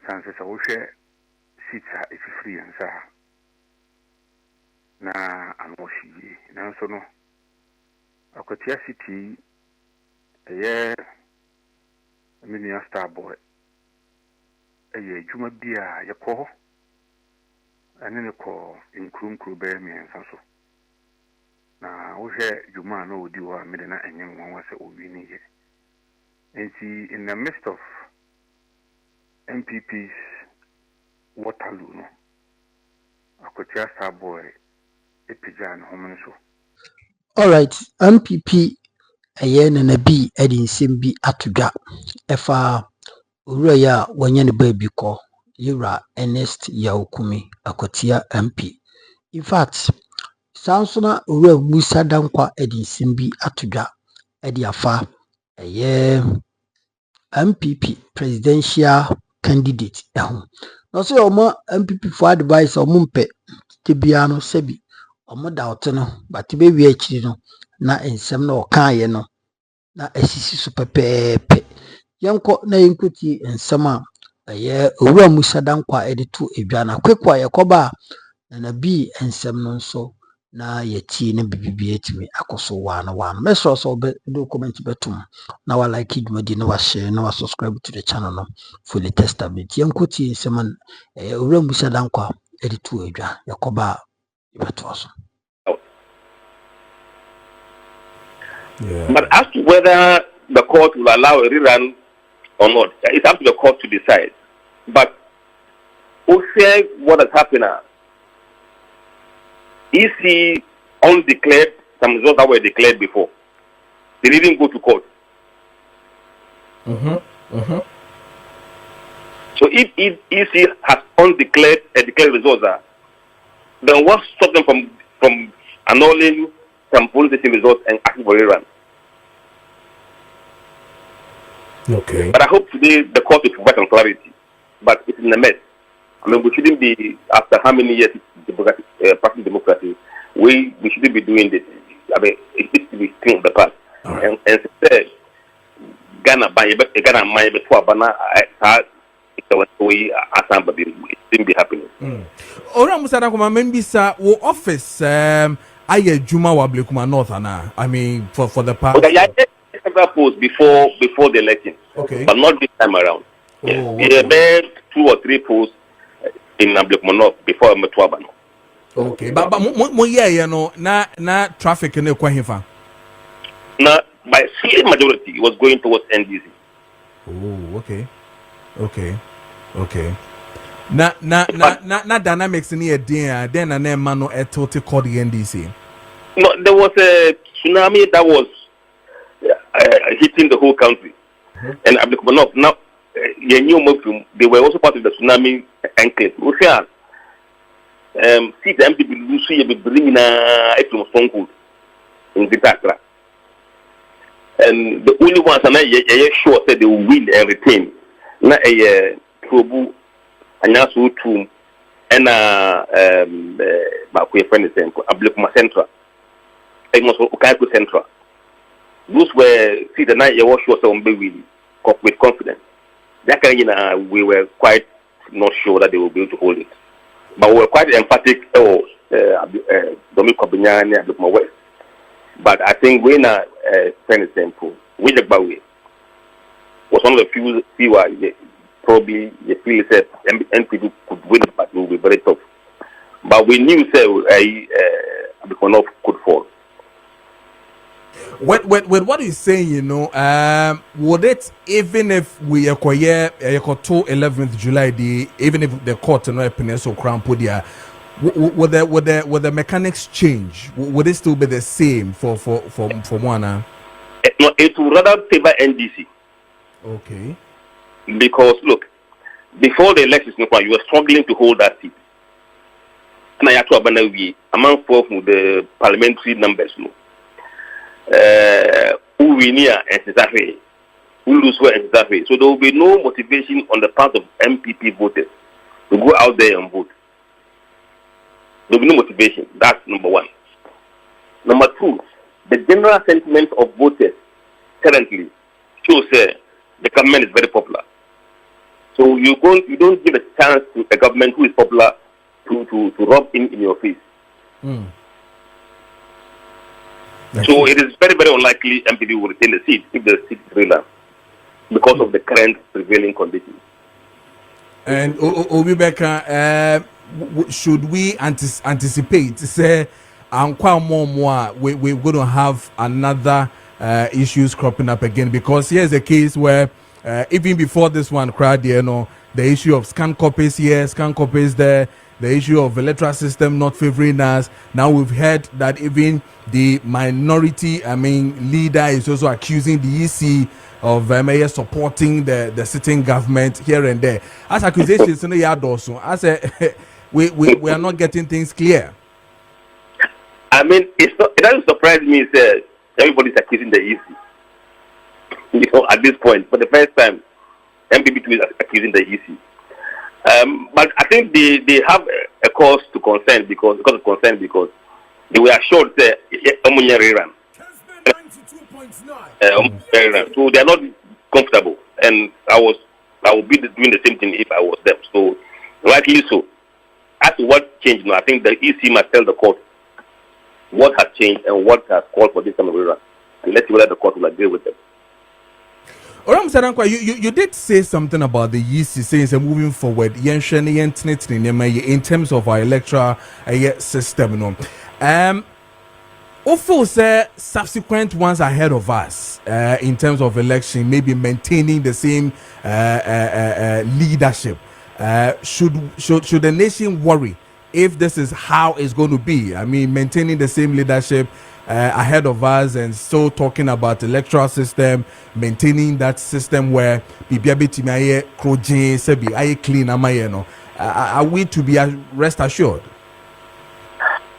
sanse sa wo hwe sita free and sa na anoshi na so no Akwatia City Minia Star Boy Juma Bia Yako and then a call in Krum Krube me and so. Now, we hear Juma no do a midnight and young one was a winning here. And see, in the midst of NPP's Waterloo, Akwatia Star Boy Epijan Homan so. All right, NPP Nana B Simbi Atuga Efa Uraya Wanyani Baby Ko Yura Ernest Kumi Akwatia MP. In fact, Sansona Ura Musa Dankwa Simbi Atuga Afa MPP presidential candidate no say omo MPP for advice omumpe tebiano sebi omo doubt no but be wi akiri no na ensem na okaye no na asisi so pepepe yenko na yenkoti ensem a owura Musa Dankwa editu edwa na kwekwa yakoba na bi ensem no nso na yeti na bibibi etimi akoso wana meso so do comment betum na wa like idmadi na wa share na wa subscribe to the channel no for the testament yenkoti ensem owura Musa Dankwa editu edwa yakoba ibeto so. Yeah. But as to whether the court will allow a rerun or not, it's up to the court to decide. But also, what has happened now? EC undeclared some results that were declared before. They didn't go to court. So if EC has undeclared declared results, then what stops them from annulling some polling station results and asking for a rerun? Okay. But I hope today the court will provide some clarity. But it's in a mess. I mean, we shouldn't be, after how many years practicing democracy, we shouldn't be doing this. I mean, it needs to be thing of the past. Right. And instead, Ghana, before Bana, it didn't be happening. Ora Musa Dankwa, maybe sir, wo office aye Juma wa Blekuma North ana. I mean, for the past. Okay, I had several posts before the election. Okay. But not this time around. Oh, yeah. Okay. There were 2 or 3 posts in Blekuma North before Metwaba. Okay. But mo yeah, no, na traffic in the Kwahifa. Now, by slim majority, it was going towards NDC. Oh, okay. Na dynamics in here, then a name man no a total called the NDC. No, there was a tsunami that was hitting the whole country. And Abdul now, they were also part of the tsunami enclave. See the MPP Lucy bringing a phone call in the Takra. And the only ones are sure that they will win and retain. Na Probu Anyasu Tum and Bakwe friend is Ablekuma Central. Okaiku Central. Those were see the night you sure some baby with confidence. That kind we were quite not sure that they will be able to hold it. But we were quite emphatic Dominic Kobinyani and Ablekuma West. But I think when friend is simple, we was one of the few probably the feel said NPP could win, but it will be very tough. But we knew Abikonof could fall. With what he's saying, you know, would it, even if we acquire 11th July, even if the court and Peninsula Crown Podia, would the mechanics change? Would it still be the same for one? No, it would rather favor NDC. Okay. Because look, before the elections, you were struggling to hold that seat. And I had to abandon among 4 of the parliamentary numbers. Uwinia and Cesare, Uluswa and Cesare. So there will be no motivation on the part of MPP voters to go out there and vote. There will be no motivation. That's number 1. Number 2, the general sentiment of voters currently shows the government is very popular. So you don't give a chance to a government who is popular to rub in your face. So it is very, very unlikely MPP will retain the seat if the seat is relapse because of the current prevailing conditions. And Obibeka, should we anticipate say we're going to have another issues cropping up again? Because here's a case where even before this one crowd, the issue of scan copies here, scan copies there, the issue of electoral system not favoring us. Now we've heard that even the minority, leader is also accusing the EC of supporting the sitting government here and there. As accusations in the yard also, as we are not getting things clear. It doesn't surprise me that everybody's accusing the EC. At this point, for the first time, MPP is accusing the EC. But I think they have a cause to concern because they were assured that so they are not comfortable, and I would be doing the same thing if I was them. So rightly so. As to what changed now, I think the EC must tell the court what has changed and what has called for this kind of rerun, and let's see whether the court will agree with them. Oram Sadankwa, you did say something about the EC saying moving forward in terms of our electoral system. Also say subsequent ones ahead of us in terms of election, maybe maintaining the same leadership. Should the nation worry if this is how it's going to be? Maintaining the same leadership ahead of us, and so talking about electoral system, maintaining that system where clean. Are we to be rest assured?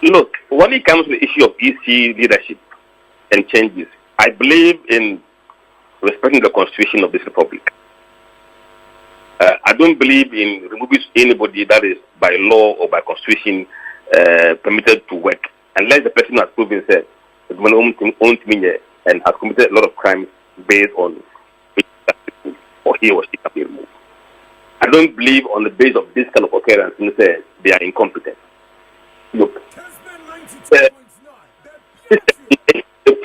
Look, when it comes to the issue of EC leadership and changes, I believe in respecting the constitution of this republic. I don't believe in removing anybody that is by law or by constitution permitted to work, unless the person has proven himself and has committed a lot of crimes based on or he or she can be removed. I don't believe on the basis of this kind of occurrence they are incompetent. Look,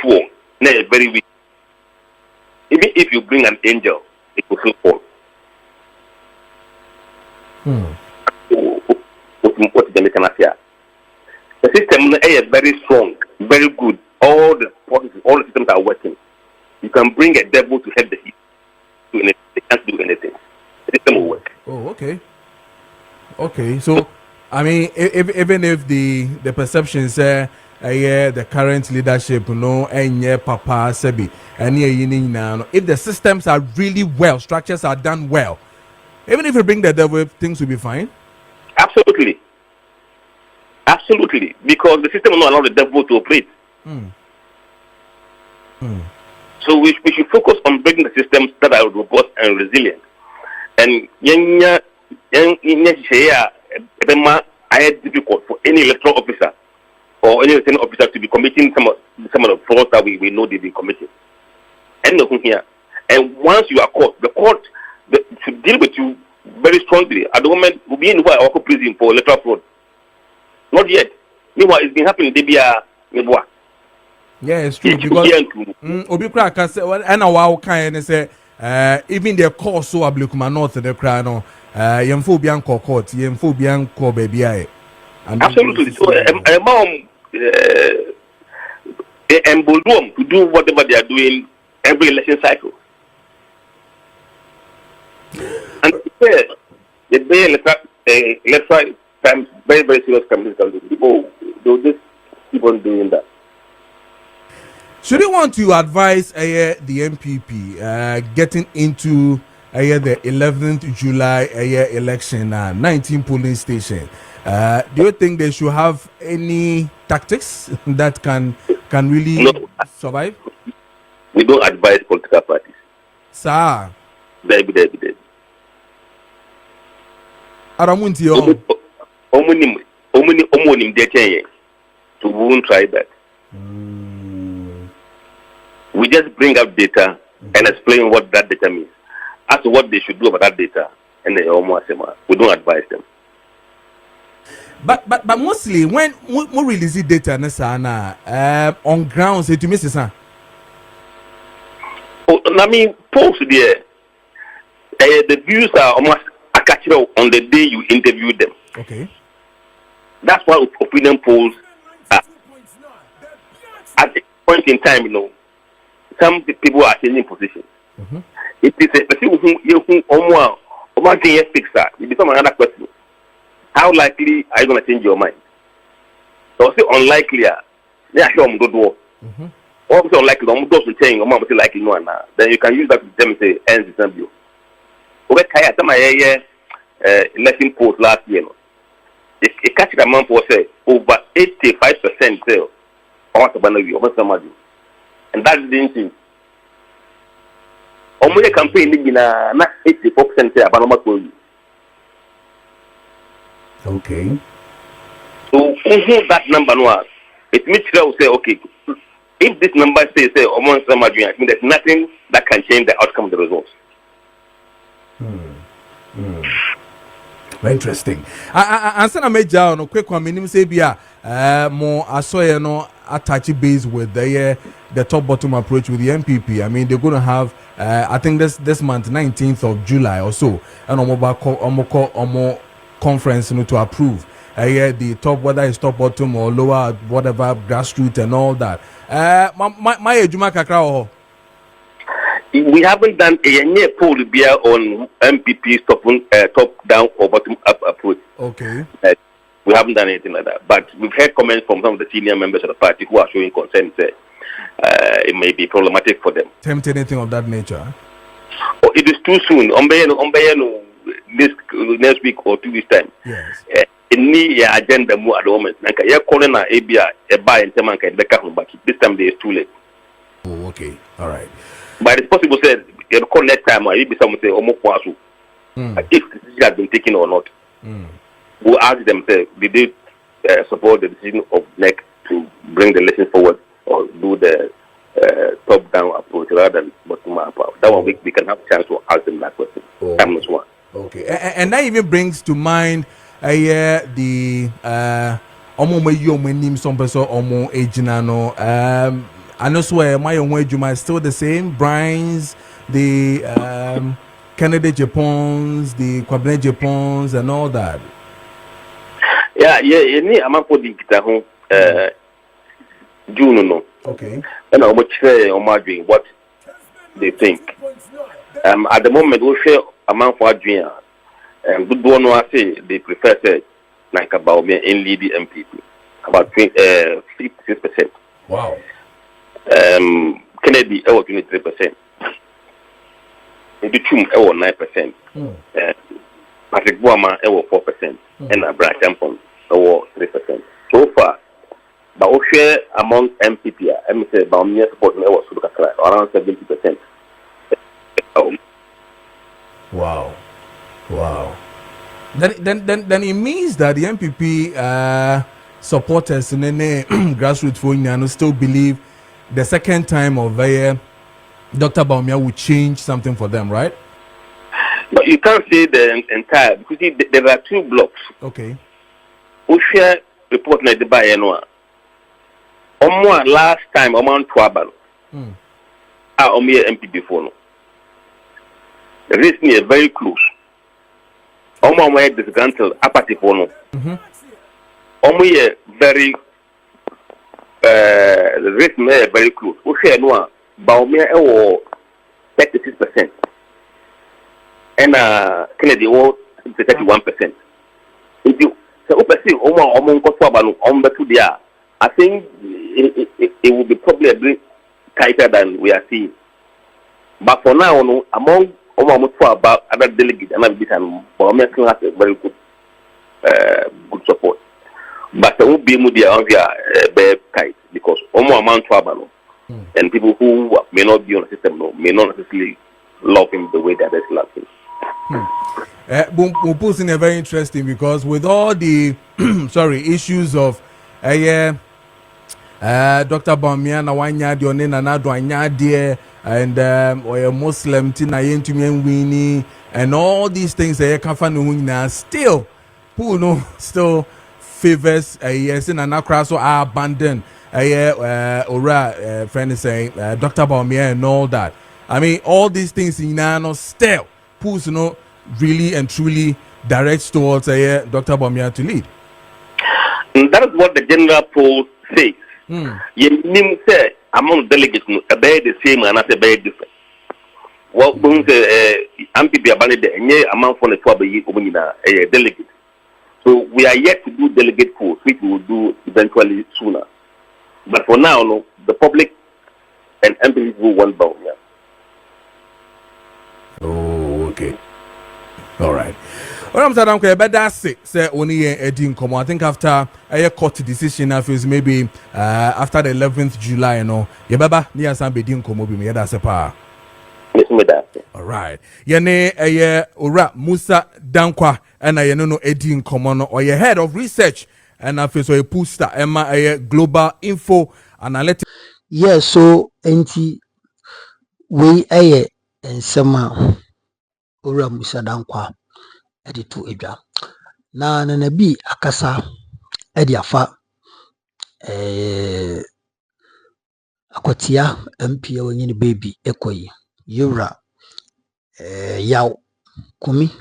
poor, very weak. Even if you bring an angel, it will still fall. What is the mechanism? The system is very strong, very good. All the policies, all the systems are working. You can bring a devil to help the heat. They can't do anything. The system will work. Oh, okay. Okay, so even if the perception say the current leadership, and Papa Sebi, and if the systems are really well, structures are done well, even if you bring the devil, things will be fine. Absolutely, because the system will not allow the devil to operate. So we should focus on building the systems that are robust and resilient. And it's difficult for any electoral officer or any returning officer to be committing some of the frauds that we know they've been committing. And once you are caught, the court should deal with you very strongly. At the moment, we'll be in prison for electoral fraud. Not yet. Meanwhile, it's been happening. Yeah, it's true. Because Obikra say, and a while kind say, even the course so ablikuma north the crano, yemfo bianco court, yemfo bianco baby. Absolutely. So, emboldened to do whatever they are doing every election cycle. And the electoral times very, very serious community. People they'll just keep on doing that. Should you want to advise the NPP getting into the 11th July election 19 polling station? Do you think they should have any tactics that can really survive? We don't advise political parties. Sir. Debbie. Aramunti so we won't try that. We just bring up data and explain what that data means. As to what they should do about that data, and they almost we don't advise them. But mostly when we release the data on grounds it misses Oh, I mean, polls there. The views are almost a catch on the day you interview them. Okay. That's why opinion polls are at a point in time, some people are changing positions. It is a person who fix that. It becomes another question. How likely are you going to change your mind? So say unlikely, yeah, sure, I'm good. Also unlikely, I'm going to change. I'm likely no one. Then you can use that to them and say, ends the same. Okay, I tell my election polls last year. It catch the amount for say over 85% say, I want to ban you, and that didn't change. Only campaign in not 84% say about you. Okay. So that number was it means to say okay, if this number says say almost I mean there's nothing that can change the outcome of the results. Very interesting. I said I made down quick one minimum say more I saw attach base with the top bottom approach with the NPP. I mean they're gonna have I think this month 19th of July or so and more conference to approve the top, whether it's top bottom or lower whatever grassroots and all that. My ejuma kakra. We haven't done a poll on MPP's top down or bottom up approach. Okay. We haven't done anything like that, but we've heard comments from some of the senior members of the party who are showing concern that it may be problematic for them. Tempt anything of that nature? Oh, it is too soon. This next week or 2 weeks time. Yes. In the agenda more at the moment. Like you're calling a ABA a buy and Tamanka but this time they is too late. Oh, okay. All right. But it's possible said you call next time or maybe someone say Omokwasu. If it has been taken or not. We'll ask them say did they support the decision of NEC to bring the election forward or do the top down approach rather than bottom up. That one we can have a chance to ask them that question. One. Okay, and that even brings to mind the some person I know swear my own way is still the same. Brian's, the Canada Japons, the Kwabene Japons, and all that. Yeah. I'm not putting it June no. Okay. And how much say what they think. At the moment we share amount for Adrian. Good one I say they prefer say like about me in lead MPP about 56%. Wow. Kennedy 23%. The Chum 9%. Patrick Boama 4%. And Abraham Champon 3%. So far, but we share among MPP, I say about me support me around 70%. Wow. Then it means that the MPP supporters and then grassroots for still believe the second time of Dr. Baumia will change something for them, right? But you can't say the entire because there are two blocks. Okay. We share report like the Bayanoa. Last time on Twabal. MPP for no. The reason is very close. Where disgruntled apathy for no. Very the reason is very close. We share no Baumia 36%. And Kennedy 31%. If you say I think it will be probably a bit tighter than we are seeing. But for now, among about other delegates and other bits, and still has a very good support. But there won't be very tight because amount to and people who may not be on the system may not necessarily love him the way that others love him. Bumpusin is very interesting because with all the issues of Dr. Bamiana Wanya Dionena Nado Anya dear and or a Muslim Tina Yentumian Winnie and all these things now still who no still favors yes in an across so are abandoned friend is saying Dr. Baumia and all that. I mean all these things in no still who's no really and truly directs towards Dr. Baumia to lead. And that is what the general poll says. You say among delegates about the same and not very different. What brings MPP abandoned the amount for the 12 delegate. So we are yet to do delegate polls, which we will do eventually sooner. But for now, no, the public and MPP will want Baumia. Oh, okay. All right. Well, I'm saying, but that's it. Say only a come. I think after a court decision, maybe after the 11th July, you know, baba near some bedin come be me. That's a power. All right. Yene ora Musa Dankwa and I no Edin Common or your head of research and I feel so a poster Emma a global info analytics. Yes, so enti we and sama ora Musa Dankwa editu edwa. Na Nana B akasa edi afa Akwatia NPP Nana B ekoyi yura yaw Kumi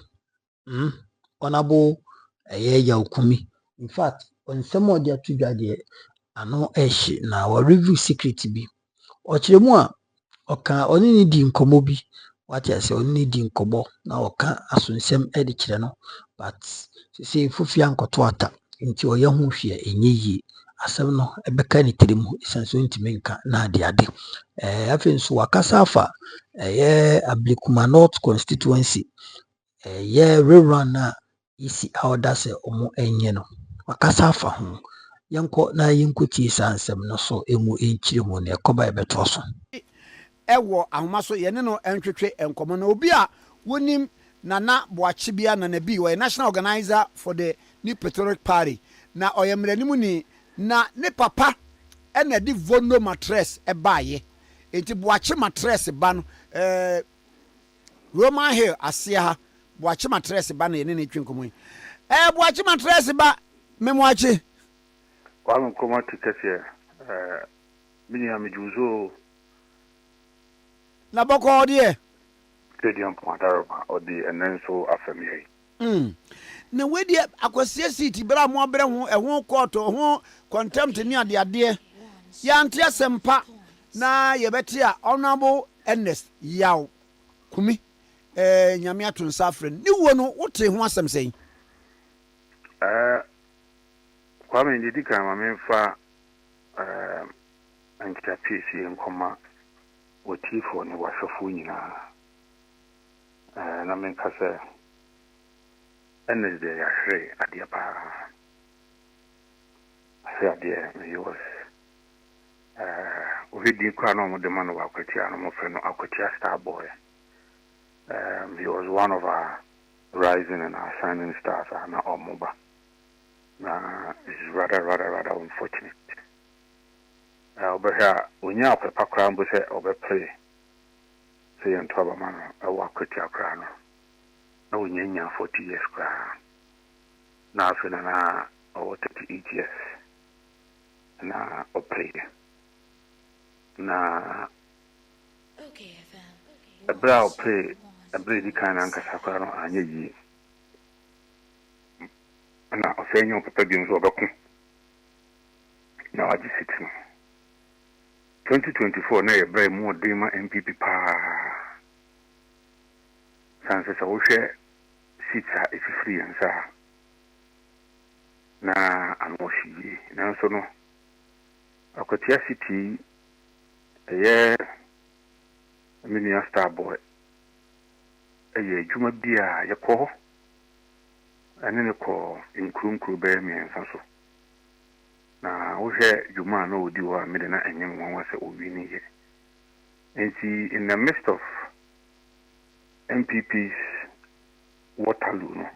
honorable yaw Kumi. In fact on some of the two de ano na wa review secret bi ochiremu a oka oni ni di nkomo bi wati ase oni ni di nkobo na oka asunsem edi kire no but se fufia nkoto ata nti oye ho hwe enye yi asem no ebeka ni tiremu isanso ntime nka na ade afi nso wakasa afa Ablikuma North constituency rerun na isi awda se omo enye no wakasa afa ho yanko na yinkuti sansem no so emu enchire mu na ekoba ebeto so ewo ahoma so yene no entwetwe enkomo na obi a wonim Nana Boachibia Nana B or national organizer for the New Patriotic Party na oyemranimu ni na ne papa ena di vono mattress ebaye enti Boachi mattress ba no Roman Hill asia ha Boachi mattress ba na yene ne twenkomo Boachi mattress ba memwachi kwalo koma tikese minya mejuzo na boko de stadium Pomadaroma or the Enenso Afemi. Na wedi Akwasia City bra mo abere ho ho court ho contempt ni ade ya antia sempa na yebeti a honorable Ernest yaw Kumi nyame atonsa afren ni wo no wote ho asem sei kwame ndidi kan ma memfa ankia PC nkoma wotifo ni washofu nyina na menkase Ernest de yahre adia pa adia me yos ohidi kwa no mo de man wa Akwatia no mo fe no Akwatia star boy he was one of our rising and our shining stars na omoba na is rather unfortunate obeha onya papa krambo se obe play say ntoba man wa Akwatia kra no na onyanya 40 years kra na afina na 38 years na play na abra play abra di kana nkasa kra no anya yi na ofenyo papa bi nso obeku na waji sit no 2024 na yebra mu dema NPP pa sanse sa wo hwe sita ififiri yansa na anoshi na so no Akwatia City minia star boy juma bia yakọ anene ko inkrunkru be mi ensaso na wo hwe juma na odi wa me de na enyen won se owi ni ye enti in the midst of MPP's Waterloo no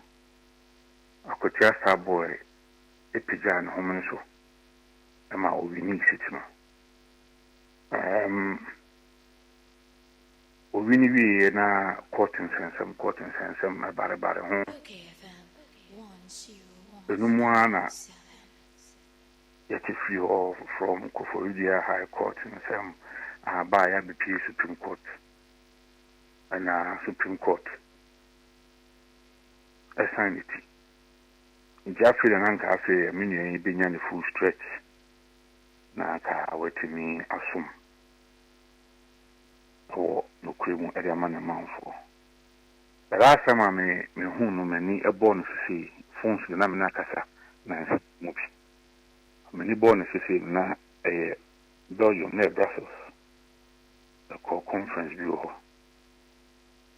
Akwatia star boy epijan homenso ema owi ni sit no wini wi na court nsensem bare ho enumwa na yet free off from Koforidua High Court nsem by NPP Supreme Court and Supreme Court assign it Jeffrey and Anka Afe mini binya the full stretch na ka wetimi asum for no krimu area man manfo the last time I me hunu mani a bonus see phones na me na kasa na mobi many bonus see na Belgium near Brussels the core conference bureau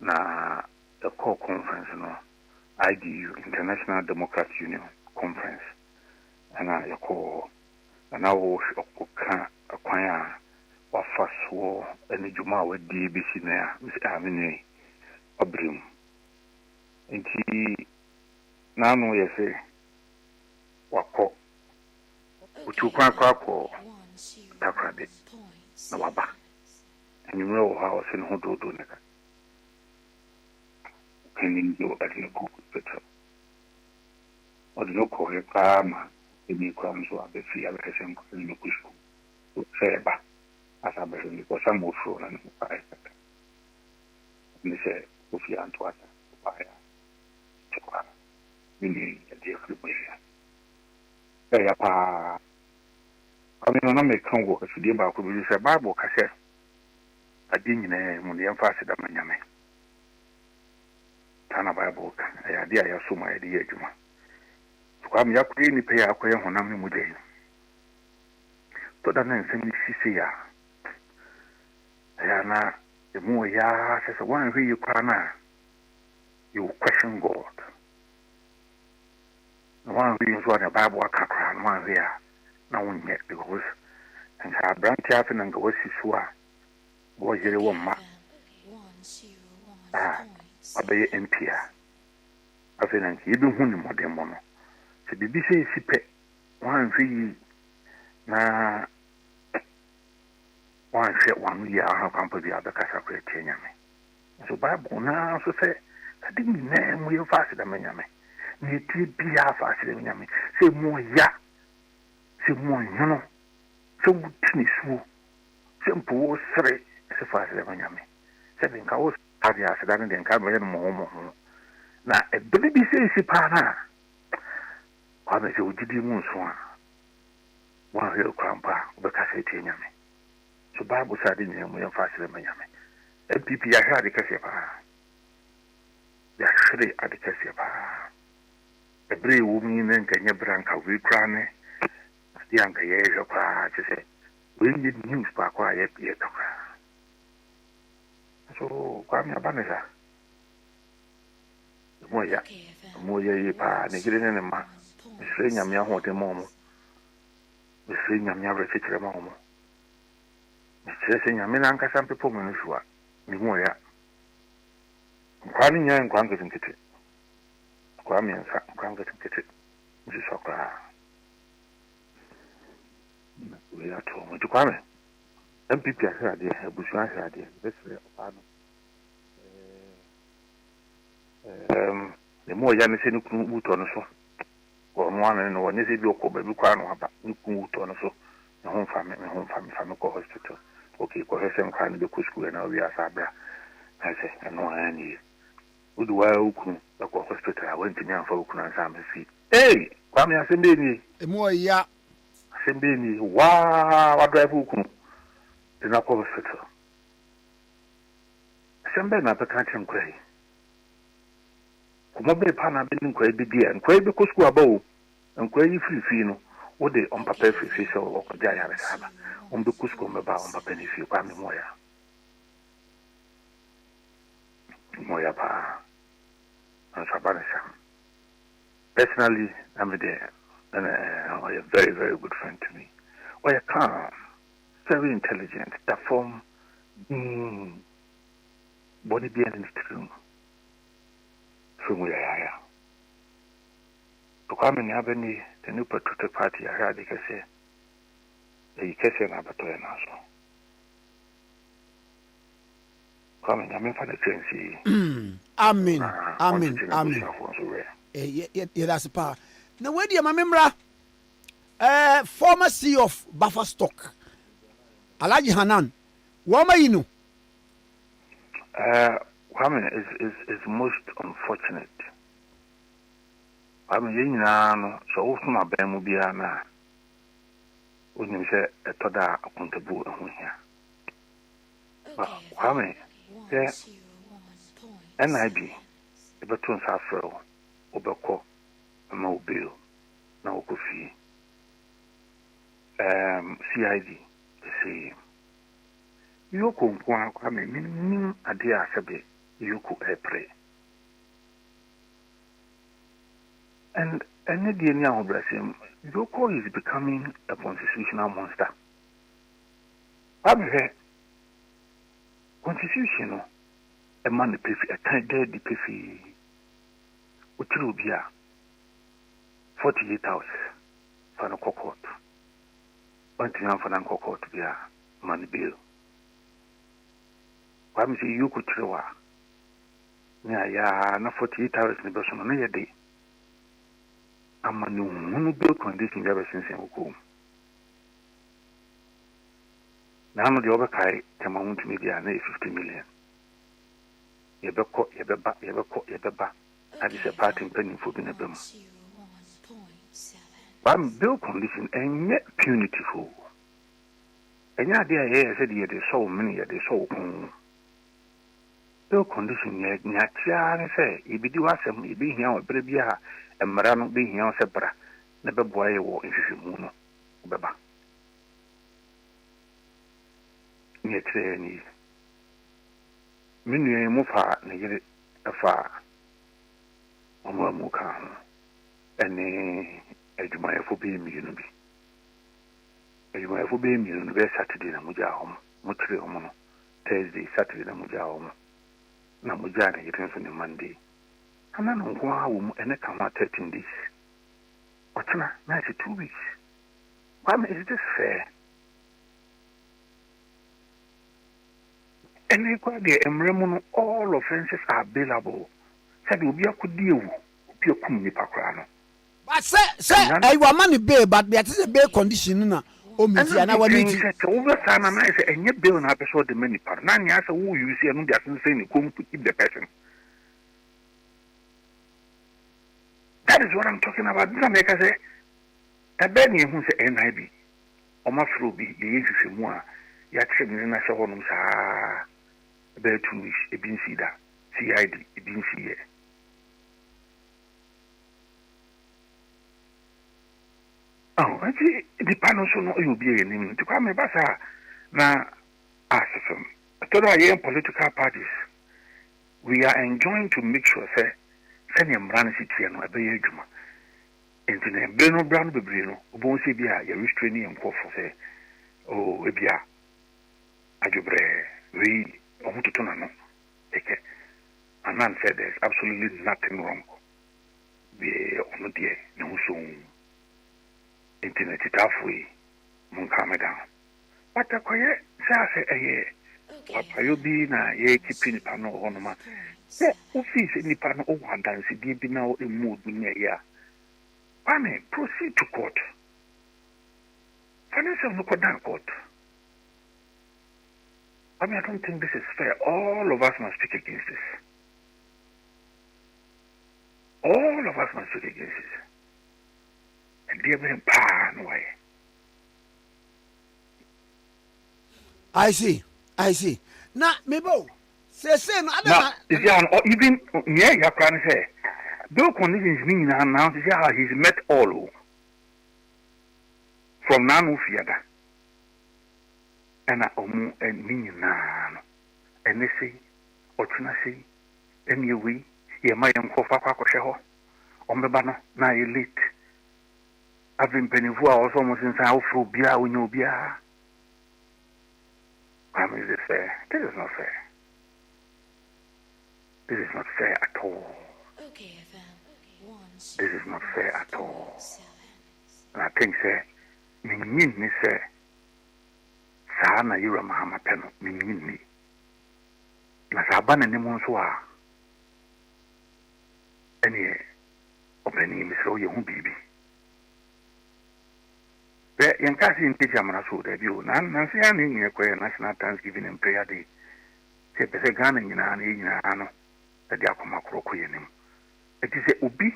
na the core conference no IDU International Democrat Union conference and I call and I was acquire what first war and the Juma with DBC there, Miss Amine Abrim. And he now know you say what call which you can't call Takrabi Nawaba. And you know how I send who do nigga. Can you do at the cook petrol? Or the local calm in the crumbs or the free allocation in the push fair back as I believe because some more thrown and fire. And they say, if you want to fire, meaning a dear flipper. Hey, I mean, I make Congo if you did about to say Bible cassette. I didn't know when the emphasis of my yame. Tana Bible, I idea, I assume my idea, Juma. Kwam ya kwini pe ya kwa honam ni muje to da nan san sisi ya na emu ya se one who you kana you question God one who you so the Bible akakra no one here na wonye because and ha brand tiafe na ngo sisua bo yere wo ma abaye NPP afena ki bi hu ni modemo no se bibi se sipe wan hwi na wan hwe wan ya ha kampa bi abekasa kwa tianyame so Bible na so se adimi na mu ye fast da manyame ni ti bia fast da manyame se mu ya se mu nyono se mu tini su se mpo sere se fast da manyame se bin ka wo adia se da den ka me mo na e bibi se sipa na I say, we did you one real crampa, because I tell you. So Bible said in him, we are faster than Miami. NPP, I had the Cassiapa. They are surely at the Cassiapa. A brave woman and Kenya Branca, we cranny, the Anka Yaja, to say, we need news by quiet yet. So, come your banner. Moya, pa, Nigerian and ma. Mr. Yamia wanted Momo. Mr. Yamia recited Momo. Mr. Yaminanka, some people, Minusua, Mimoya. Quaming and Quanket and Kitty. Quammy and Quanket and Kitty. Mrs. Socra. We are told to Quame. NPP had the Bushman had the the more Yanisinu Kumu on so. One and one is a local baby crown about Nuku on so. The home family hospital. Okay, cohesion can be Kusku and Avia Sabra. I say, I know I need. Would well the hospital. I went to Yan for Ukun and Sam feet. Hey, Kwame Assembly. A more ya Assembly. Wow, I drive Ukun. The Nako hospital. Assembly not the country gray. Kumobe pana bini kwa bibia kwa ibi kusku abao kwa yi free no wo de on papa free so okoja ya resaba on be kusku mbeba on papa ni free kwa mi moya pa an sabanisha personally I'm there and a very very good friend to me where calm very intelligent that form body being in the from where I am. To come in Avenue, the new patriotic party, I heard they say, the Kessian Abatoya Naso. Kwame nyame fa the sense. Amen. That's a power. Now where do you remember former CEO of Buffer Stock, Alaji Hanan? What may you know? Kwame is most unfortunate. Kwame no so also na ben mu bia na onim se etoda accountable ehun hia. Kwame NIB ebeto nsa frɛ obekɔ ama obil na okofi CID say yoko nkwa Kwame min ade asebe yoko epre and any DNA of Brazil, Yoko is becoming a constitutional monster. Constitution, a man the piffy, a kind dead the piffy, Utilubia, 48 hours for the court. One thing for the court to be a man bill. Kwame say you could throw ya na 48 hours in the person on a day. I'm a new bill condition ever since I go. Now the other kai come on to media 50 million. Yebeba. That is a part in penny for being a bum. But bill condition and yet punitive. And yeah, dear, said ye they so many, they so bill condition yet, Natia say, if you do ask him, you be here, baby. And Marano being here, Sebra, never boy war in Shimuno, Baba. Near Trainees. Many Mufa, Nigger, a far. Omwa Muka, and a Jumaya for being me, a Jumaya for being me, Saturday, Namujahom, Mutri Homono, Thursday, Saturday, Namujahom, Namujana, it turns on the Monday. And then on and a come out 13 days. What's 92 weeks? Why is this fair? And they got the Emremono, all offenses are available. Said you be a good deal, be a Kumi Pacrano. But say, I want money bill, but that is a bail condition. And I want to say, over time, I say, and your bill not episode the many part. None as a who you see, and doesn't say you couldn't keep the person. That is what I'm talking about. This make us say, a Benny who say NIB, or my fruit be the issue more. Yet, in the national homes are bear 2 weeks, a bin see that CID, a bin see it. Oh, I see the panel so no you be a name to come a bassa. Now, ask them. Today, political parties, we are enjoying to make sure, say, Senior Brancy and a bay juma. Internet Bruno Brown Bebrino, Bonsi Bia, your restraining and call for say, oh, Ebia, Ajubre, we, Omutunano, take it. A man said there's absolutely nothing wrong. Be on the no soon. Internet it halfway, Monkame down. But a quiet, say, a year. What are you being a year keeping panel on? Office in the panel of one dance, it be now a mood in a year. Pane, proceed to court. Financial no court. I don't think this is fair. All of us must speak against this. All of us must speak against this. And they are pan away. I see. Now, maybe. Say, no, now, even near your plan say, Bill conditions mean now he's met all from Nanu Fiada and Omu and Minan and they say, Otunasi, and you we, ye my uncle Papa Koshaho, on the banner, now elite. I've been pennyful almost since I through Bia when you Bia. I mean, this fair. This is not fair. This is not fair at all. This is not fair at all. And I think, sir, Mingin, sir, Sana Yura Mahama Peno, Mingin me. na sabana ne mo nso a ene openi misro ye hu bibi be yankasi nteja mara so da bio na se ya ne nye kwa National Thanksgiving and Prayer Day se pese Ghana nyina na nyina ano da dia akoma kroko ye nim eti se obi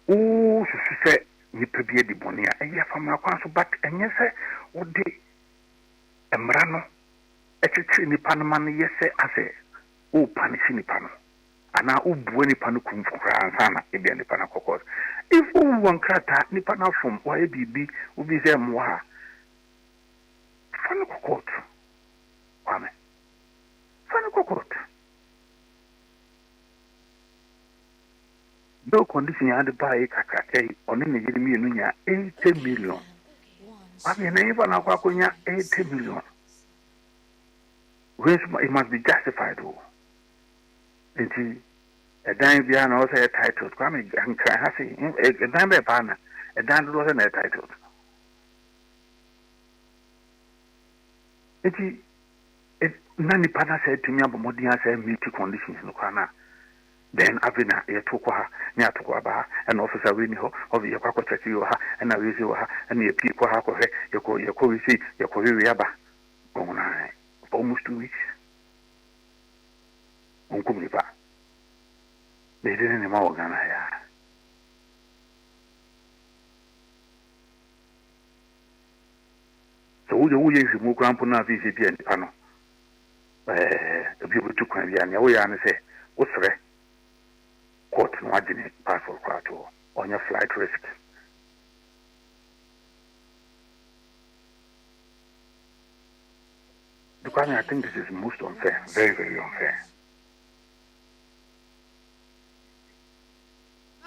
o susu se nipa bi edi boni a eya fama kwa so but enye se odi emra no etitiri nipa no man yese ase o panisi nipa no ana ubuwe nipa no kumfukra ansana ebia nipa na kokos if u wankrata nipa na fom wa ebibi ubi se mwa fana kokot kwame fana kokot no condition ya de buy kakake oni ne yiri mi nya 80 million kwame na ifa na kwa konya 80 million which it must be justified nti edan bia na o say titled kwame anka ha say edan be pa na edan do say na titled nti nani pa na say tumi abomodi ha say meet conditions no kwana then avina ye toko ha ni atoko aba and officer we ni ho of ye kwa check you ha and we see ha and ye people ha ko he ye ko we see ye ko we aba gona almost 2 weeks on Kumi ba they didn't know what Ghana ya so we if you move grandpa na VCP and pano if you to can be and we are say what's re court no agent passport kwato on your flight risk because I think this is most unfair, very, very unfair.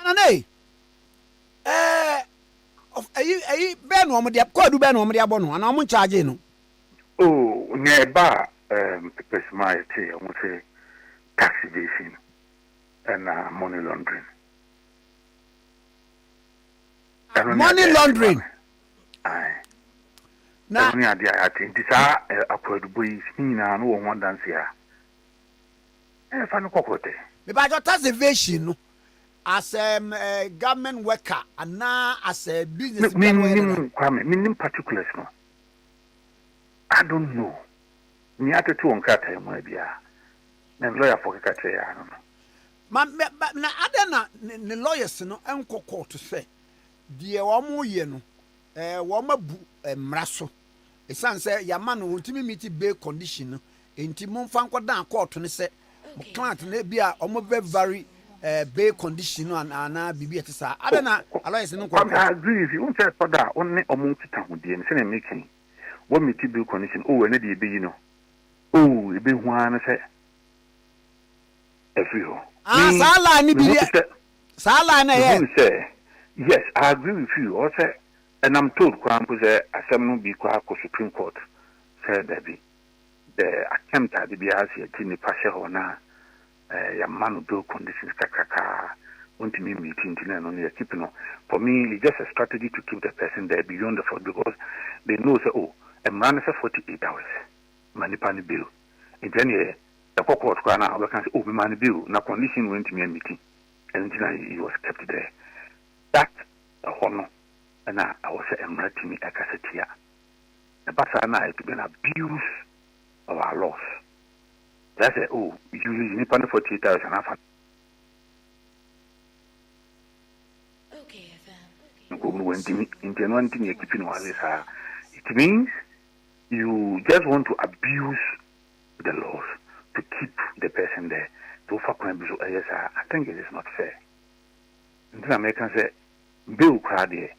Nane, Ben woman, the code Ben woman, the abono, and I'm charging no. Oh, nearby, because my tea, I would say tax evasion and money laundering. Money laundering? Aye. Na only idea I think this Akwatia boys na no one dance here. Fa no kokote. me ba tax evasion as a government worker and now as a business Meaning particulars no. I don't know. Ni ate to on kata mo bia. Na lawyer for kata ya no. Na adena ne lawyers no enko court say die wo mo ye no wo mabu mmra so esan say yama no ntimi meet bail condition no enti momfa nkodan court ne say client na bia omo be very bail condition no ana bibi etisa adena lawyers no ko I agree if you want to for that only omo kita ho die ne say na making what meet bail condition oh we na dey be you know oh e be hu an say every sala ni bi sala na ye yes I agree with you also. And I'm told Krampo say asem be kwa Supreme Court said that the attempt at the BRC at the pasha na ya man bill conditions kakaka want me meeting and only keeping on. For me it's just a strategy to keep the person there beyond the fault because they know say oh I'm running for 48 hours manipani bill in then the court kwana we can say oh man bill na condition went to me meeting and then he was kept there that a honor. And I was a me a cassetia. The Bassana to be an abuse of our laws. That's it. Oh, you need 48 hours and a half. Okay, it means you just want to abuse the laws to keep the person there. I think it is not fair. And then Americans say, Bill Crowdy.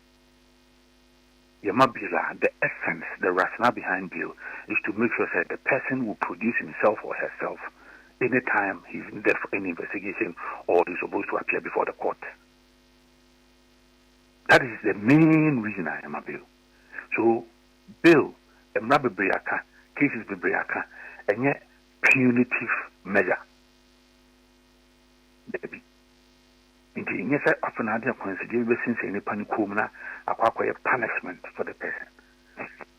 The essence, the rationale behind bill is to make sure that the person will produce himself or herself anytime he's in there for any investigation or is supposed to appear before the court. That is the main reason I am a bill. So, bill, cases bebriaka, and yet punitive measure. Baby. Indeed, yes, I often had a considerable since any panicumna, a punishment for the person.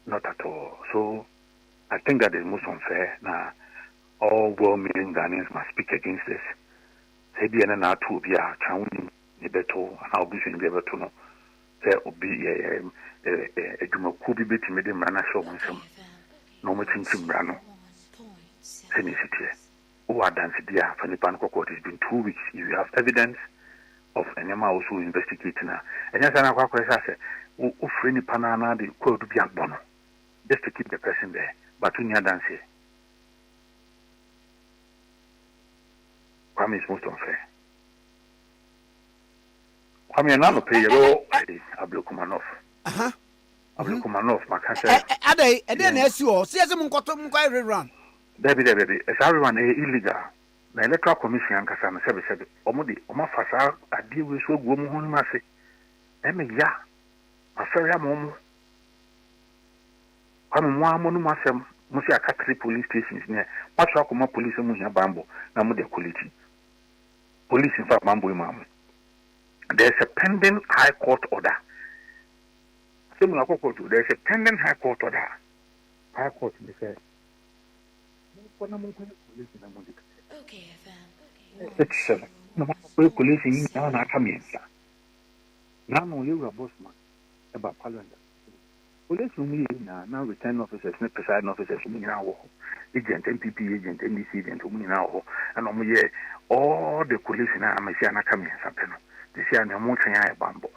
Not at all. So, I think that is most unfair. Now, all well-meaning Ghanaians must speak against this. Say be an to be a chowing the beto and I'll be in the beto no. There will be a Jumakubi bit made him run a show with some no much in Timbrano. Senicity. Who are dancing there for the Panko Court? It's been 2 weeks. You have evidence of an also investigating her. And yes, I say, who free Panana, the quote to be a bono just to keep the person there. But when you dance here, Kwame is most unfair. Kwame, now pay your role. Abdulkumanov. Abdulkumanov, Makasa. Ade, and then SU, see as a Munkotum run. Baby, as everyone illegal. The electoral commission and Cassandra said, Omodi, Omafasa, I deal with so woman who must say, Emmy, ya, a ferry momo. I'm one monum, Musia Catri police stations near Pachakuma police and Musia Bambo, Namudia quality. Police in fact, Bambo Imam. There's a pending high court order. Similar court, there's a pending high court order. High court, they say. Okay, It's no more police now, not coming. Now, you are bossman about Parliament. Police now return officers, not presiding officers, now agent, NPP agent, NDC agent, now, and all the police now, I'm a coming something. This year, I'm more than a bamboo.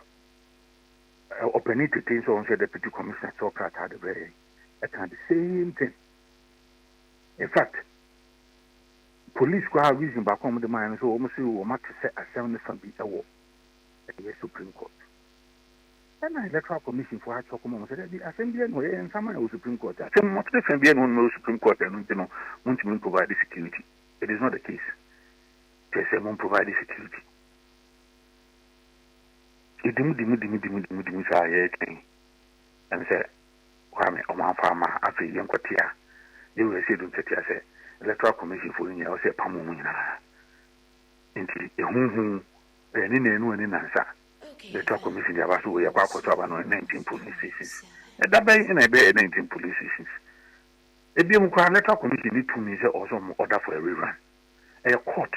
Open it to things on the deputy commissioner, so cut out the very at the same thing. In fact, police go reason back home the mind, so almost you want to set a 7 something a war at the Supreme Court. And I electoral commission for our Chocomo said the assembly and someone was Supreme Court. I think what the assembly and no Supreme Court and want to provide the security. It is not the case. They say won't provide the security. It didn't and said, Kwame, Oman Farmer, after young Kwatia. You will say to say, electoral commission for you, I'll say Pamuna. Into a home, and in an answer. The electoral commission, there was we are about 19 police stations. And that bay in a bay 19 police stations. A Biomukra electoral commission need to measure also order for a rerun. A court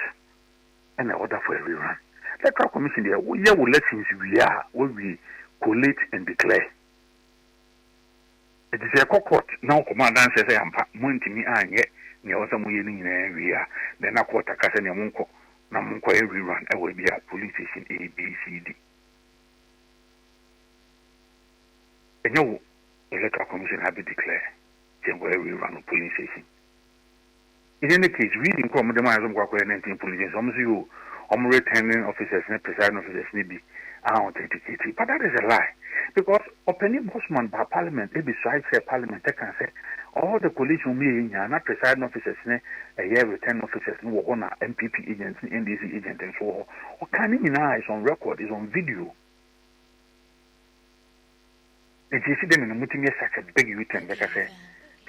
and an order for a rerun. Electoral commission, there will elections we are, where we collate and declare. It is a court. Now, commandant says, I am Montini, and yet, near some wheeling in an area. Then a quarter Cassan Munko, Namunko every run, I will be a police station A, B, C, D. And no electoral commission have been declared, temporary run of police station. In any case, reading from the Mazam Quack 19 police, almost you, returning officers and presiding officers may be authenticated. But that is a lie. Because opening Bosman by Parliament, they besides Parliament, they can say all the coalition meeting are not presiding officers, a year return officers, no one NPP agents, NDC agents, and so on. What can you know is on record, is on video. It is then in the meeting such a big return, like I say.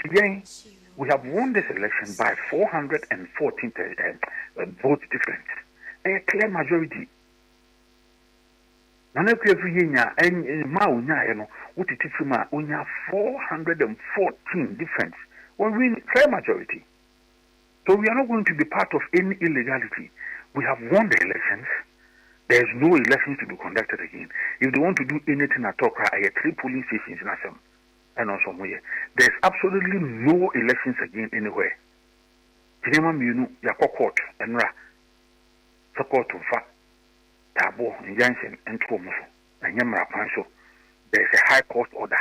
Today, we have won this election by 414 vote difference. A clear majority. Nana every year, and Maunya, what it is, we have 414 difference. Well, we clear majority. So we are not going to be part of any illegality. We have won the elections. There is no elections to be conducted again. If they want to do anything at all, I have 3 polling stations in Assam and also somewhere. There is absolutely no elections again anywhere. Yako court and Ra. Support to fa Tabo, injunction, and Tomoso, and Yamra Panso. There is a high court order.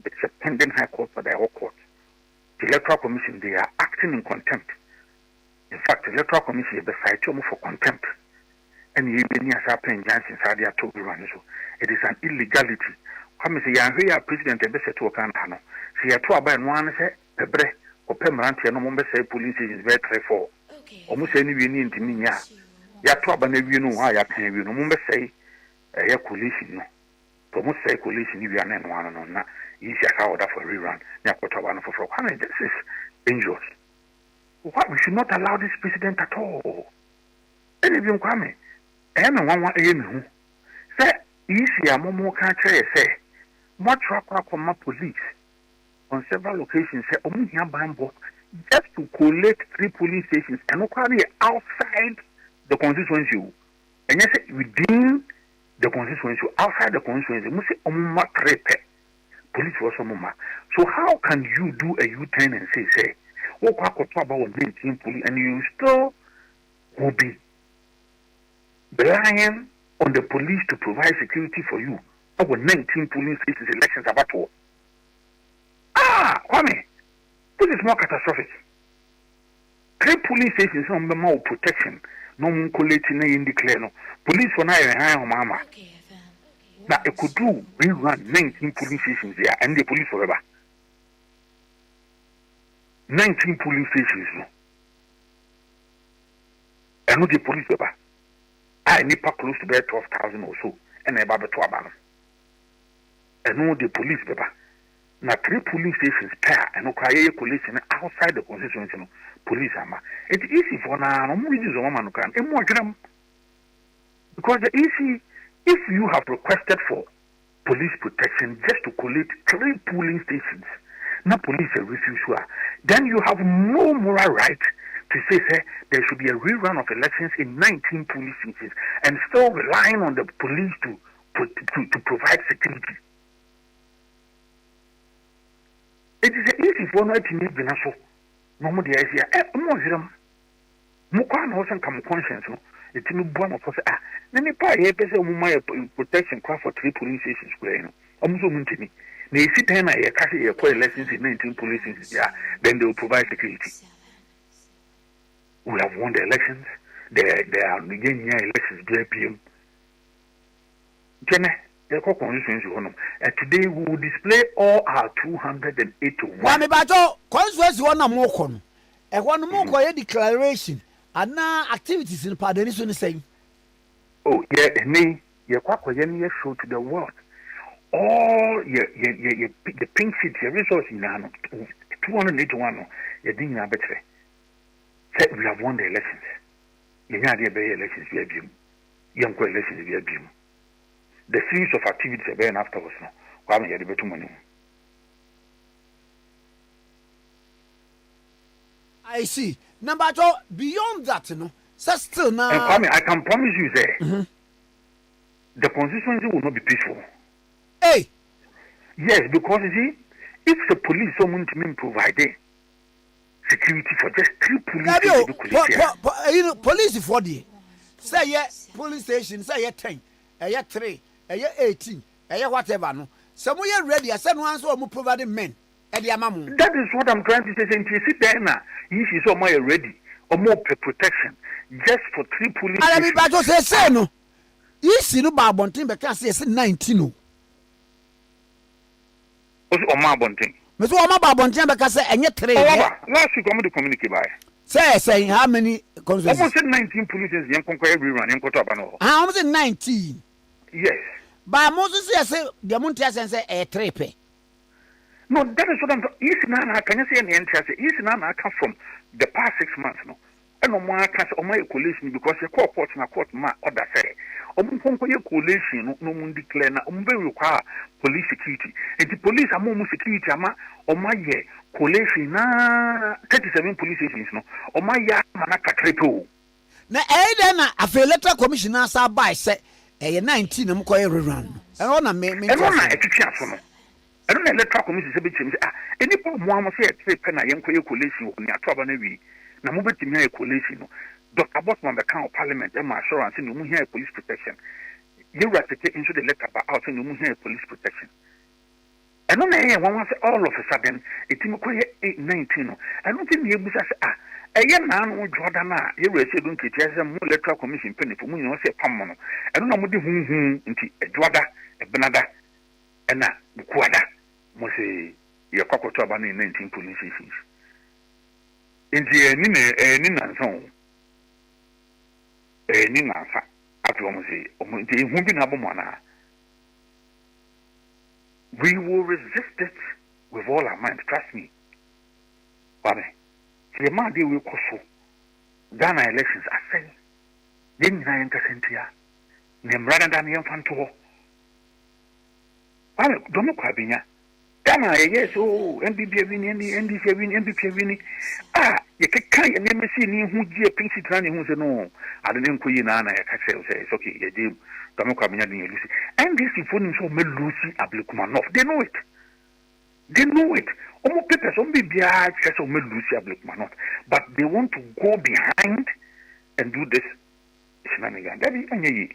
There is a pending high court for the whole court. The electoral commission, they are acting in contempt. In fact, the electoral commission is the site for contempt. And you be near Sapa injunction, Sadia told you, it is an illegality. Come say, I hear President Ebese to Okano. See a 2 by 1 say, Pebre, or Pemranti, no more say police is very careful. Almost any union to me, ya. Ya 2 by you know why I can't you no say, a coalition. Almost say coalition, if you are not one or not. Easy how that for rerun. Yakota for this is dangerous. What we should not allow this president at all. Any of you come. And one say, easy a more country say, what track up from my police on several locations say, Omunia Bambo, just to collect 3 polling stations and not outside the constituency. And yes, within the constituency, outside the constituency, must say, police was mama. So how can you do a U-turn and say, oh, about 19 police, and you still will be relying on the police to provide security for you? Our 19 police stations elections about all. Kwame, this is more catastrophic. 3 police stations on the more protection. No one collating in the clear. No police for now, mama. Now it could do rerun 19 police stations there and the police forever. 19 police stations. No. And not the police forever. I need close to bear 12,000 or so, and about 12 banner. And no the police forever. Now 3 police stations pair and no cry collision outside the constituency. Police armor. It's easy for now. No more is a woman can. Because the easy. If you have requested for police protection just to collect 3 polling stations, not police refuse, then you have no moral right to say there should be a rerun of elections in 19 police stations and still relying on the police to provide security. It is easy for not to make the no more the idea. Mukwan come conscience. It's no one of us. Then pay protection for 3 police stations. Almost muntini. They sit and I carry a quite lessons in 19 police stations. Then they will provide security. We have won the elections. They are beginning elections. JPM. Jenna, the constituency. And today we will display all our 281. Wami bajo constituency one more. And one more declaration. And now activities in Padani soon saying, oh, yeah, me, your quack show to the world. All the pink sheet, your resource in 281, your ding better. Said we have won the elections. You know, the elections we have been. Young elections we have been. The series of activities are being afterwards now. Why am I the better money? I see. Number 2, beyond that, still now. And Kwame, I can promise you there, the constituency will not be peaceful. Hey! Yes, because you see, if the police someone to provide security for just 3 police police for the say police station, say 10, 3, 18, whatever. No, some we are ready. I said once we provide men. That is what I'm trying to say. You sit there now. You see, so more ready or more protection just for 3 police. I mean, but just say no. You see, no barbon but can't say 19. What's on my bunting? But what my barbon because say and yet 3. Last week, I'm to communicate by. Saying how many almost 19 police young conquer every run in Cotabano. How was it 19? Yes. But Moses say the Montias and say a 3 pay. No, that is what I'm talking. East Nana, can you say any interest? East Nana come from the past 6 months, no. And no more class or my coalition because your court na court ma order say. Your coalition no mun declare na require police security. And the police are more security ama or my coalition na 37 police stations no. Or my manaka triple. Na then I feel letter commissioner sa by say 19 am koy rerun. And on a me and on a no. I don't know electoral commission say between any problem mo say 3 pen na yenko coalition on ya trouble na wi na mo betimi ya coalition no Dr. Bosman the count parliament and my assurance no mo here police protection you write it into the letter but out no mo here police protection and on here one say all of a sudden it mo ko 819 no I don't think you busa say eye na no Jordan na you were say don't teach say mo electoral commission pen for mo you say pam no I don't know mo di hunhun nti Jordan e benada and na kuada mo say your kokoto aba 19 police stations. Inti ni nanson. Ni nansa. After mo say inti hu bi na bomo na. We will resist it with all our minds, trust me. Baba. The man dey we koso. Ghana elections are saying. Then na yanka sentia. Nem rada dan yan fanto. Don't look at Dana, yes, oh, NPP NPP you can't never see me who dear Pinky Tranny who's no. I don't know Nana, I say, it's okay, you did. Don't come in Lucy. And this phone so me Lucy Ablukumanov. They know it. They know it. Almost people, some be behind, says so me Lucy Ablukumanov. But they want to go behind and do this. Shenanigan. That is any.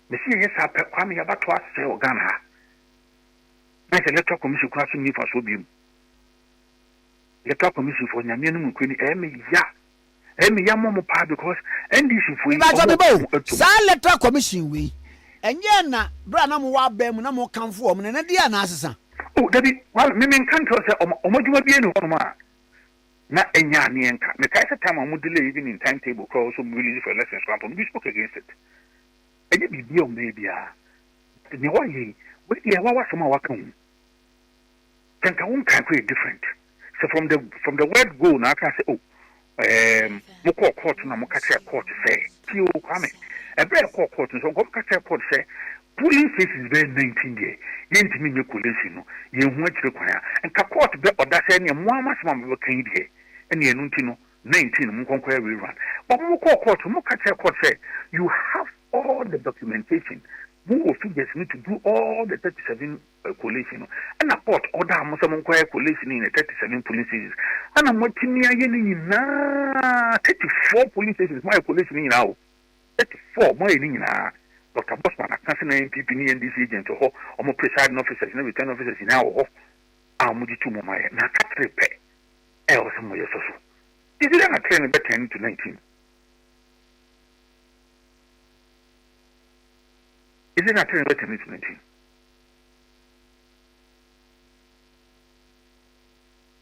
Monsieur, yes, I come here about to ask Ghana. I said, electoral commission crossing me for Sobium. Electoral commission for Yamian Queen, Emmy Yamomo Pa because NDC for you. Electoral commission we. And yana, Branham Wabem, no more come for me, and a dear Nassa. Oh, that is, well, Mimim can't tell us, Omojuma be any one. Not a yan, the Kaiser time I would delay even in timetable calls some release for lessons. We spoke against it. And it be beyond maybe. The Niwaye, what was some of our can create different. So from the word go now I can say, oh, Moko court na Mokacha court say, Tio Kwame. A very court so Mokacha court say, polling cases very 19 day. Yen to me collation, you want to require, and Kakot be or that's any more much mamma can day, and the Nuntino 19 Mukonquer rerun. But Moko court, Mokacha court say, you have all the documentation. Who figures need to do all the 37 collation and a court order Muslim collation in the 37 police stations. And I'm watching me again 34 police stations, my collation in now 34 more in Dr. Bosman, a council NPP and this agent or more presiding officers and return officers in our Amuditu my Nakatre pay. Else, more so. Is it a train about 10 to 19? Is it not about 10 to 19?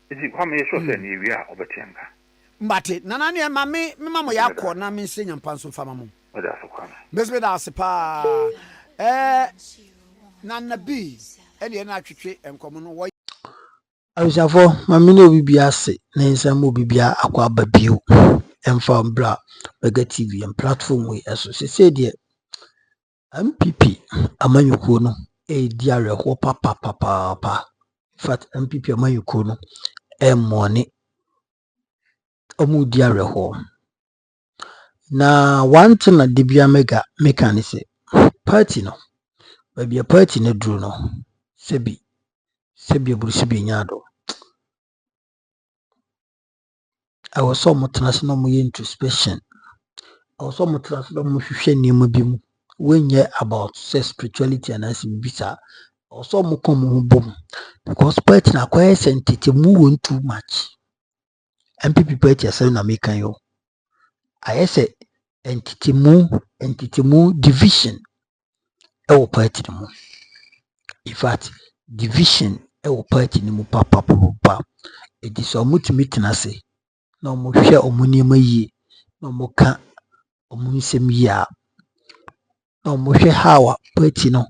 Is it how many shows any we are over Tianga? But it, Nana, Mammy, Mamma Yako, Namin Sing and Panso Famamo. But that's a crime. Best with us, pa. Nana B, and the Natri and common white. I was for Mamino Bibiase, Nansa Mobibia, Aqua Babu, and from Bra, Mega TV and platform we associate dear. MPP Amayukono, a dear papa. Fat MPP Amayukono, money, diare ho. Na one thing na debia mega mechanism party no. Baby a party ne drew no. Sebi burusibi nyado. I was so much national introspection. I was so much national mushushe when ye about sex spirituality and as bisa or so mu come boom because party na quite sensitive mu too much. MPP party as na make yo. I say entity mu division ewo party mu. In fact, division ewo party ni mu papa. It is so much meeting ase. No mo hwe omunima yi. No mo ka omunsem yi a. No mo hwe hawa party no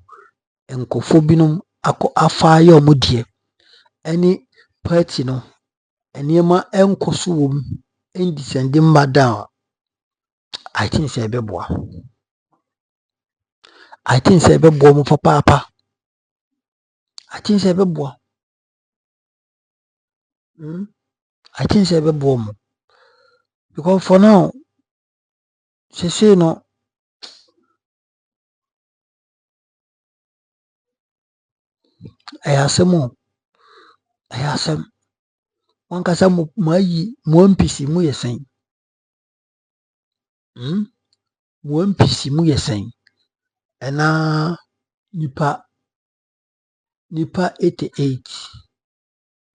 enkofo binum akọ afaye omudie. Any party no enema enkoso wom endisende madam. I think say beboa. I think say beboa mo papa. I think say beboa. I think say beboa mo. Because for now, say no. I asem. One kasa mo mayi mo MPC mo yesen. Mo MPC mo yesen. Ena nipa 88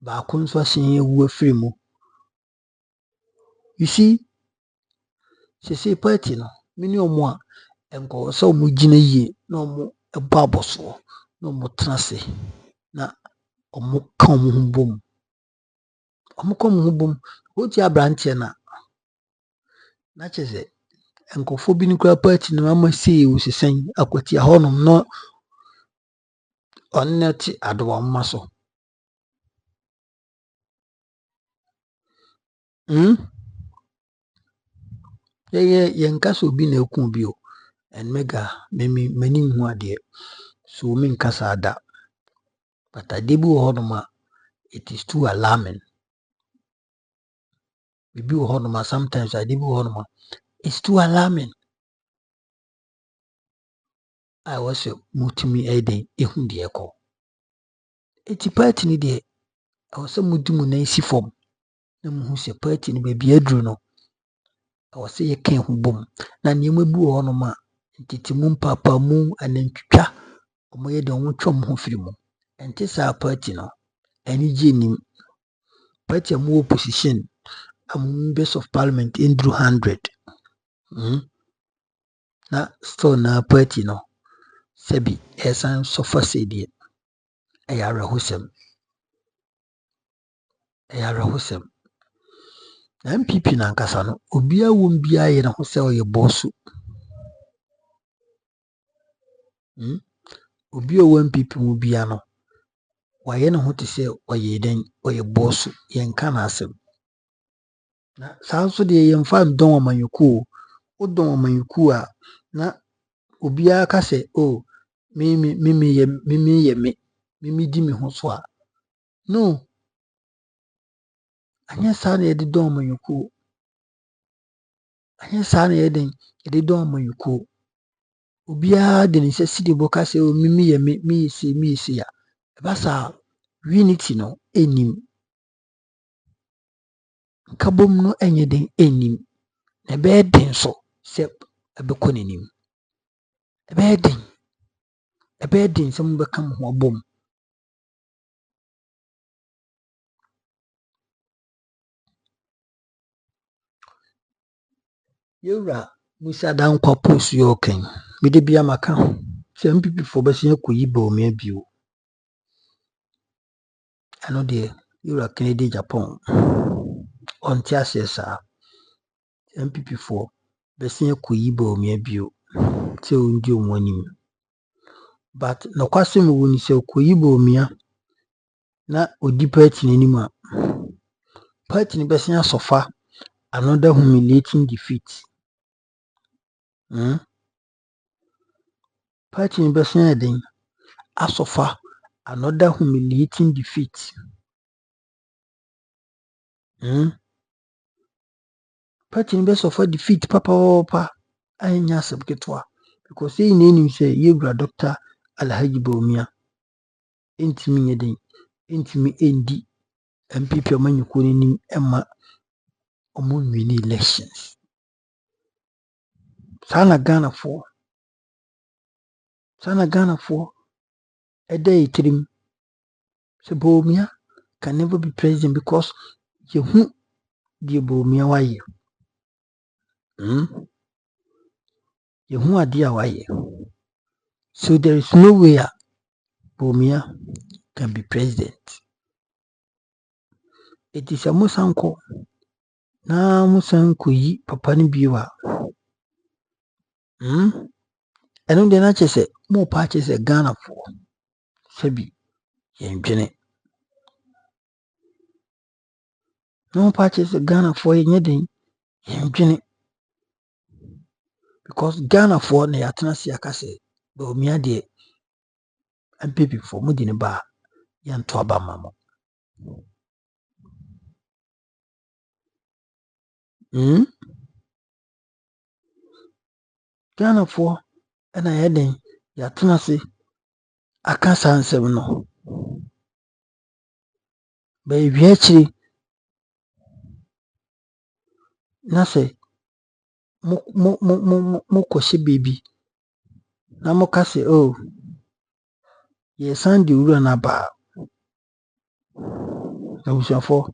ba kunso asen wu afiri mu. You see, say party no, mini omo a enko so mo gina yie na omo eba aboso na omo trase na omo ka omo humbom. Omo ka omo humbom. Oti abrantie na cheze enkofo bi ni kura party no mama sei wo sesen Akwatia honom no onneti adwa mma so. Ye nkasa obi na ekun bi o en mega mani hu ade so mi nkasa ada But adebi honoma, it is too alarming. Bibi honoma, sometimes adebi honoma, it's too alarming. I was a mutimi eden ehunde eko. Eti party ni de I was a mudimu na isi form. Na muhu se party ni baby adru no. I was ye ken ho bom. Na niema bi wo no ma ntitimu papa mu anantwitwa omo ye de omo twom ho firi mu. Enti sa party no ani je nim. Party amu opposition members of parliament indru 100. Na still na party no sebi esan sofa sedie. Ayara hosem. Na NPP na nkasa no obia wo mbia ye na ho se oye bosu. Obi o NPP mu bia no waye ne ho te se oye den oye bosu ye nka na asem. Na sanso de ye mfa ndon amanyuku o don amanyuku a na obia ka se o mimi di me ho so a no anya sa na ye de don amanyuku. Anya sa na ye den ye de don amanyuku. Obia de ne sesi de boka se o mimi yesi ya. Basa unity no enim. Kabom no enye den enim. Na be den so se ebeko nenim. Ebe den se mbeka mo ho bom. Yewra Musa dan kwa post yo ken. Mede bia maka. Se MPP fo bese yakoyi ba me bio. Ano de Yewra Kennedy Japan. Onti asesa MPP fo bese yakoyi ba me bio. Se ondi omonim. But no kwase me woni se okoyi ba omia na odi party nanim a party ni bese asofa another humiliating defeat. Party ni bese eden asofa another humiliating defeat. Party ni bese asofa defeat papa anya sabketwa because say nenim say Yewra Dr. Alhaji Bawumia intimi nyeden intimi endi MPP amanyuko nim emma omo win elections. Sana Ghana for a day trim. So Bawumia can never be president because you who the Bawumia waye. You who are dear waye. So there is no way Bawumia can be president. It is a musanko. Na musanko yi papa ni biwa. Eno de na chese mo pa chese Ghana for. Sebi yendwene. No pa chese Ghana for yendwene. Because Ghana for na yatena si akase Bawumia de MPP for mudi ne ba yanto aba mamo. Ghana for na yeden yatena si akasa nsem no. Ba ewie akiri na se mo kwose baby na mo kase oh ye sandi wura na ba na usafo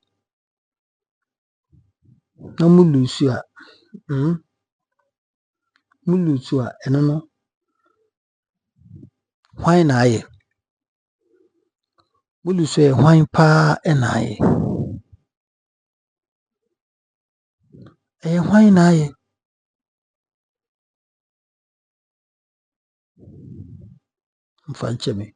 na mo lusu a eno no hwan na aye mo lusu e hwan pa na aye hwan na aye mfanche me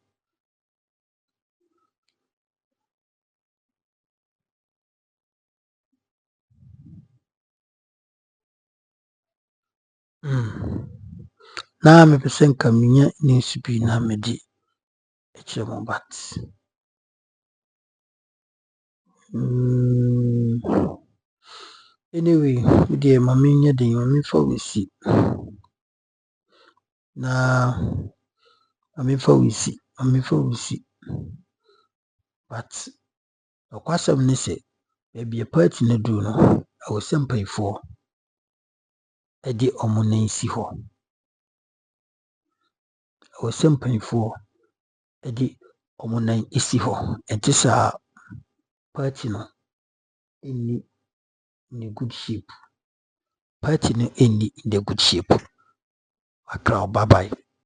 na me pese nka minya ni supi na medi echemo bat Anyway, with the mammy, the mammy for we see. Now, we see. But, of course, I'm say, maybe a party no do no. I was simply for a day or money see ho. I was simply for a day or money see ho. And this party no in the good shape. Party no in the good shape. Bye bye.